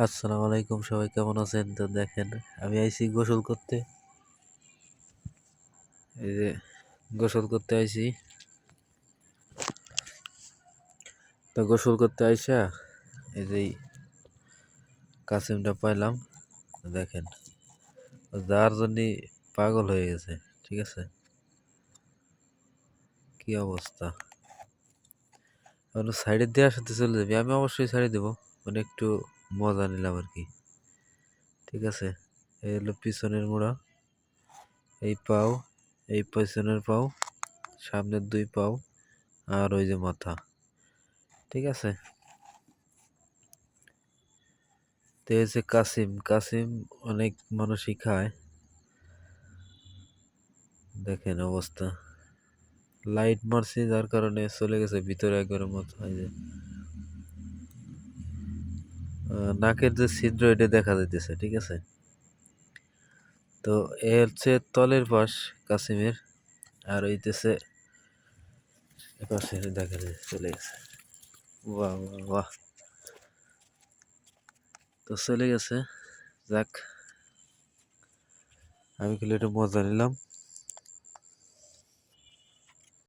আসসালামু আলাইকুম, সবাই কেমন আছেন? তো দেখেন, আমি আইছি গোসল করতে। এই যে গোসল করতে আইছি। তো গোসল করতে আইসা এই যে কাসিমটা পাইলাম। দেখেন, যার জন্য পাগল হয়ে গেছে। ঠিক আছে, কি অবস্থা। সাইডের দিয়ে সাথে চলে যাবি, আমি অবশ্যই ছাড়ি দেবো। মানে একটু মজা নিলাম আর কি। ঠিক আছে, এই হলো পিছনের মোড়া, এই পাও, এই পিছনের পাও, সামনের দুই পাও, আর ওই যে মাথা। ঠিক আছে, তো এই যে কাসিম কাসিম অনেক মানুষই খায়। দেখেন অবস্থা, লাইট মারছি যার কারণে চলে গেছে ভিতরে একবারের মতো। এই যে নাকের যে ছিদ্র এটা দেখা যাইতেছে। ঠিক আছে, তো এ হচ্ছে তলের পাশ কাসিমের, আর হইতেছে এপাশে দেখা যায় চলে গেছে। বাহ বাহ বাহ, তো চলে গেছে। যাক, আমি খালি একটু মজা নিলাম।